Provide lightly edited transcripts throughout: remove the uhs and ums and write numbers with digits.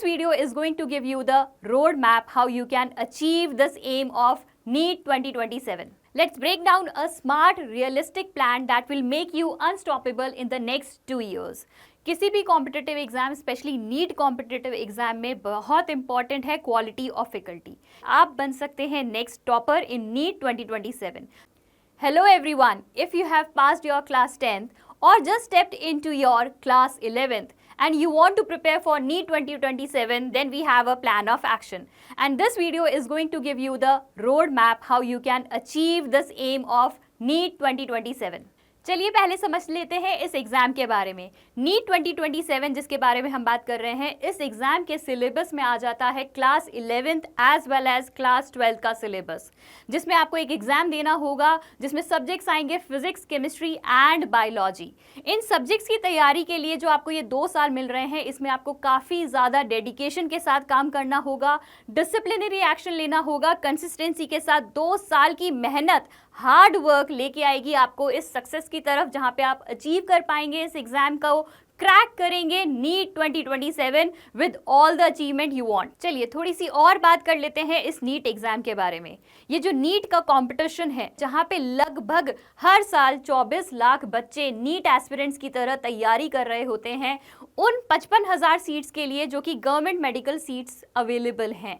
video is going to give you the roadmap how you can achieve this aim of NEET 2027. Let's break down a smart, realistic plan that will make you unstoppable in the next 2 years. किसी भी competitive exam, specially NEET competitive exam में बहुत important है quality of faculty. आप बन सकते हैं next topper in NEET 2027. Hello everyone, if you have passed your class 10th or just stepped into your class 11th and you want to prepare for NEET 2027, then we have a plan of action. And this video is going to give you the roadmap how you can achieve this aim of NEET 2027. चलिए पहले समझ लेते हैं इस exam के बारे में. NEET 2027 जिसके बारे में हम बात कर रहे हैं, इस एग्ज़ाम के सिलेबस में आ जाता है class 11th as well as class 12th का सिलेबस, जिसमें आपको एक एग्ज़ाम देना होगा जिसमें सब्जेक्ट्स आएंगे physics, chemistry and biology. In subjects की तैयारी के लिए जो आपको ये 2 साल मिल रहे हैं, इसमें आपको काफ़ी ज़्यादा डेडिकेशन के साथ काम करना होगा, डिसिप्लिनरी एक्शन लेना होगा, कंसिस्टेंसी के साथ 2 साल की मेहनत, हार्ड वर्क लेके आएगी आपको इस सक्सेस की तरफ, जहां पे आप अचीव कर पाएंगे इस एग्जाम को, क्रैक करेंगे NEET 2027 with all the achievement you want. चलिए थोड़ी सी और बात कर लेते हैं इस नीट एग्जाम के बारे में. ये जो नीट का कंपटीशन है, जहां पे लगभग हर साल 24 लाख बच्चे नीट एस्पिरेंट्स की तरह तैयारी कर रहे होते हैं, उन 55,000 सीट्स के लिए जो कि गवर्नमेंट मेडिकल सीट्स अवेलेबल हैं.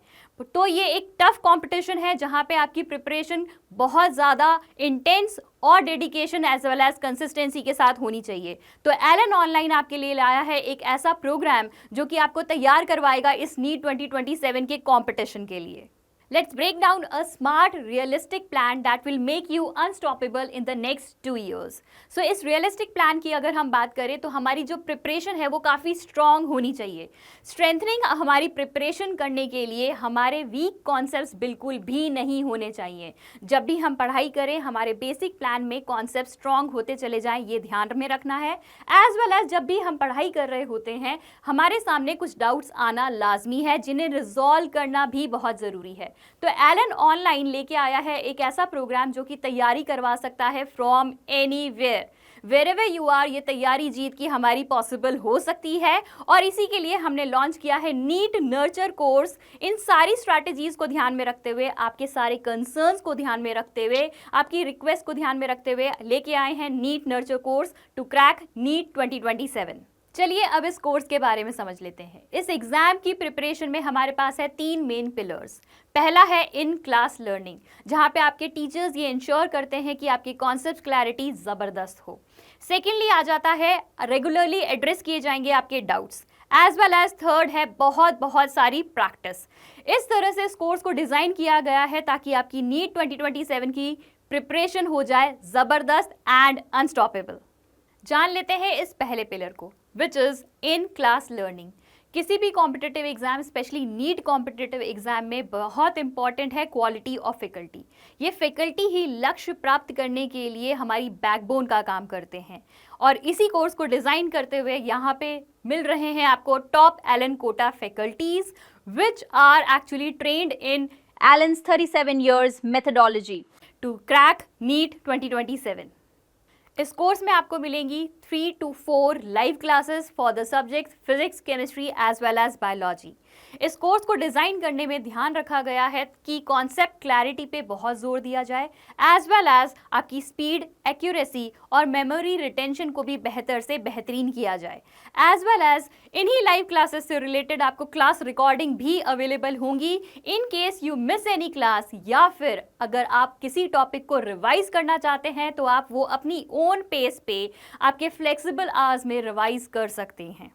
तो ये एक टफ कंपटीशन है जहां पे आपकी प्रिपरेशन बहुत ज़्यादा इंटेंस और dedication as well as consistency के साथ होनी चाहिए. तो एलन ऑनलाइन आपके लिए लाया है एक ऐसा प्रोग्राम जो कि आपको तैयार करवाएगा इस नीट 2027 के कंपटीशन के लिए. Let's break down a smart, realistic plan that will make you unstoppable in the next 2 years. So इस realistic plan की अगर हम बात करें तो हमारी जो प्रिपरेशन है वो काफ़ी स्ट्रॉन्ग होनी चाहिए. स्ट्रेंथनिंग हमारी प्रिपरेशन करने के लिए हमारे वीक कॉन्सेप्ट्स बिल्कुल भी नहीं होने चाहिए. जब भी हम पढ़ाई करें, हमारे बेसिक प्लान में कॉन्सेप्ट स्ट्रॉन्ग होते चले जाएं, ये ध्यान में रखना है. एज वेल एज जब भी हम पढ़ाई कर रहे होते हैं, हमारे सामने कुछ डाउट्स आना लाजमी है जिन्हें रिजॉल्व करना भी बहुत ज़रूरी है. तो एलन ऑनलाइन लेके आया है एक ऐसा प्रोग्राम जो कि तैयारी करवा सकता है from anywhere, wherever you are. ये तैयारी जीत की हमारी पॉसिबल हो सकती है और इसी के लिए हमने लॉन्च किया है नीट नर्चर कोर्स. इन सारी स्ट्रैटेजीज को ध्यान में रखते हुए, आपके सारे कंसर्न्स को ध्यान में रखते हुए, आपकी रिक्वेस्ट को ध्यान में रखते हुए लेके आए हैं NEET nurture course to crack NEET 2027. चलिए अब इस कोर्स के बारे में समझ लेते हैं. इस एग्जाम की प्रिपरेशन में हमारे पास है 3 मेन पिलर्स. पहला है इन क्लास लर्निंग, जहां पे आपके टीचर्स ये इंश्योर करते हैं कि आपकी कॉन्सेप्ट क्लैरिटी ज़बरदस्त हो. सेकेंडली आ जाता है रेगुलरली एड्रेस किए जाएंगे आपके doubts. As well as third है बहुत सारी प्रैक्टिस. इस तरह से इस कोर्स को डिज़ाइन किया गया है ताकि आपकी नीट 2027 की प्रिपरेशन हो जाए ज़बरदस्त एंड अनस्टॉपेबल. जान लेते हैं इस पहले पिलर को, which is in class learning. किसी भी competitive exam, specially NEET competitive exam में बहुत इंपॉर्टेंट है क्वालिटी ऑफ फैकल्टी. ये फैकल्टी ही लक्ष्य प्राप्त करने के लिए हमारी बैकबोन का काम करते हैं और इसी कोर्स को डिज़ाइन करते हुए यहाँ पे मिल रहे हैं आपको top Allen Kota faculties which are actually trained in Allen's 37 years methodology to crack NEET 2027. इस कोर्स में आपको मिलेंगी 3 to 4 live classes for the subjects physics, chemistry as well as biology. इस कोर्स को डिज़ाइन करने में ध्यान रखा गया है कि कॉन्सेप्ट क्लैरिटी पे बहुत जोर दिया जाए, एज वेल एज आपकी स्पीड, एक्यूरेसी और मेमोरी रिटेंशन को भी बेहतर से बेहतरीन किया जाए. एज वेल एज इन्हीं लाइव क्लासेस से रिलेटेड आपको क्लास रिकॉर्डिंग भी अवेलेबल होंगी in case you miss any class, या फिर अगर आप किसी टॉपिक को रिवाइज करना चाहते हैं तो आप वो अपनी ओन पेस पे आपके फ्लेक्सिबल आवर्स में रिवाइज कर सकते हैं.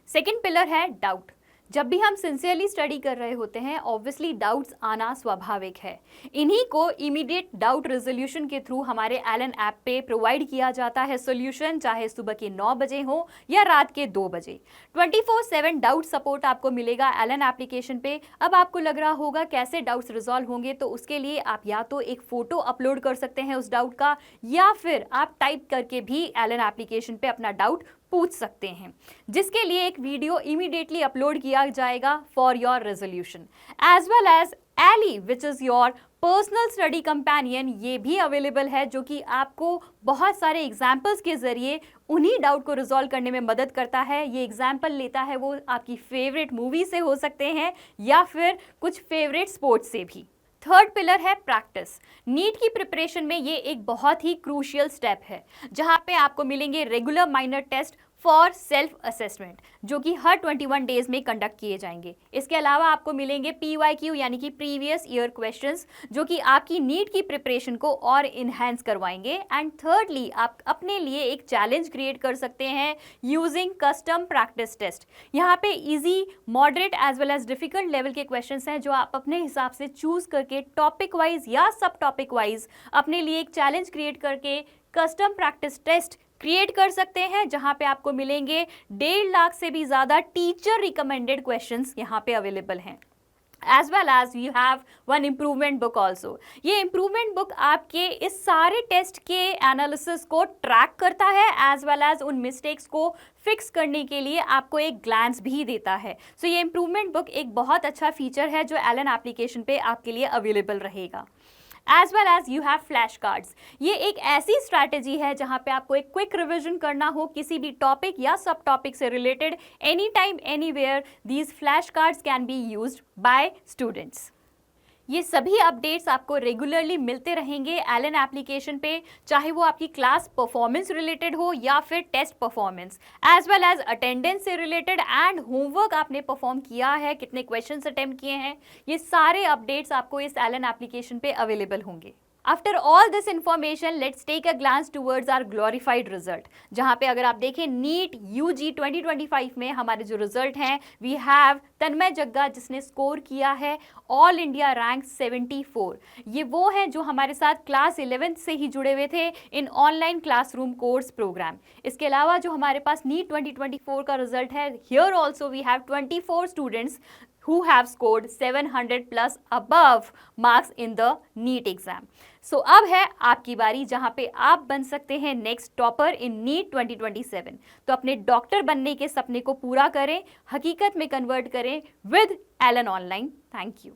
सेकेंड पिलर है डाउट. जब भी हम सिंसियरली स्टडी कर रहे होते हैं, ऑब्वियसली डाउट्स आना स्वाभाविक है. इन्हीं को इमीडिएट डाउट रेजोल्यूशन के थ्रू हमारे एलन ऐप पे प्रोवाइड किया जाता है सोल्यूशन, चाहे सुबह के 9 बजे हो या रात के 2 बजे. 24/7 डाउट सपोर्ट आपको मिलेगा एलन एप्लीकेशन पे. अब आपको लग रहा होगा कैसे डाउट्स रिजॉल्व होंगे, तो उसके लिए आप या तो एक फ़ोटो अपलोड कर सकते हैं उस डाउट का, या फिर आप टाइप करके भी एलन एप्लीकेशन पे अपना डाउट पूछ सकते हैं, जिसके लिए एक वीडियो इमीडिएटली अपलोड किया जाएगा for your resolution. As well as Ally which is your personal study companion, ये भी अवेलेबल है, जो कि आपको बहुत सारे एग्जाम्पल्स के ज़रिए उन्हीं डाउट को रिजॉल्व करने में मदद करता है। ये एग्जाम्पल लेता है वो आपकी फेवरेट मूवी से हो सकते हैं या फिर कुछ फेवरेट स्पोर्ट्स से भी। थर्ड पिलर है प्रैक्टिस। नीट की प्रिपरेशन में ये एक बहुत ही क्रूशियल स्टेप है, जहां पे आपको मिलेंगे regular minor test for self assessment, जो कि हर 21 डेज में कंडक्ट किए जाएंगे। इसके अलावा आपको मिलेंगे PYQ यानी कि प्रीवियस ईयर क्वेश्चंस, जो कि आपकी नीट की प्रिपरेशन को और इन्हेंस करवाएंगे। एंड थर्डली, आप अपने लिए एक चैलेंज क्रिएट कर सकते हैं यूजिंग कस्टम प्रैक्टिस टेस्ट। यहाँ पे easy, moderate as well as difficult level के क्वेश्चंस हैं, जो आप अपने हिसाब से चूज करके टॉपिक वाइज या सब टॉपिक वाइज अपने लिए एक चैलेंज क्रिएट करके कस्टम प्रैक्टिस टेस्ट क्रिएट कर सकते हैं, जहां पे आपको मिलेंगे 1.5 लाख से भी ज़्यादा टीचर रिकमेंडेड क्वेश्चंस यहाँ पे अवेलेबल हैं। As well as you have one improvement book also. ये इम्प्रूवमेंट बुक आपके इस सारे टेस्ट के एनालिसिस को ट्रैक करता है, एज वेल एज उन मिस्टेक्स को फिक्स करने के लिए आपको एक ग्लैंस भी देता है। सो ये इम्प्रूवमेंट बुक एक बहुत अच्छा फीचर है जो एलन एप्लीकेशन पे आपके लिए अवेलेबल रहेगा। As well as you have flash cards. ये एक ऐसी स्ट्रैटेजी है जहां पे आपको एक क्विक रिविजन करना हो किसी भी टॉपिक या सब टॉपिक से related, any time anywhere these flash cards can be used by students. ये सभी अपडेट्स आपको रेगुलरली मिलते रहेंगे एलन एप्लीकेशन पे, चाहे वो आपकी क्लास परफॉर्मेंस रिलेटेड हो या फिर test performance, as well as attendance से रिलेटेड एंड होमवर्क आपने परफॉर्म किया है, कितने क्वेश्चंस अटेम्प्ट किए हैं, ये सारे अपडेट्स आपको इस एलन एप्लीकेशन पे अवेलेबल होंगे। After all this information, let's take a glance towards our glorified result, जहां पे अगर आप देखें नीट UG 2025 में हमारे जो रिजल्ट हैं, वी हैव तन्मय जग्गा जिसने स्कोर किया है ऑल इंडिया रैंक 74। ये वो हैं जो हमारे साथ क्लास 11th से ही जुड़े हुए थे इन ऑनलाइन क्लासरूम कोर्स प्रोग्राम। इसके अलावा जो हमारे पास नीट 2024 का रिजल्ट है, here also we have 24 students who have scored 700 plus above marks in the NEET exam. So अब है आपकी बारी जहां पे आप बन सकते हैं नेक्स्ट टॉपर इन नीट 2027। तो अपने डॉक्टर बनने के सपने को पूरा करें, हकीकत में कन्वर्ट करें with Allen online. Thank you.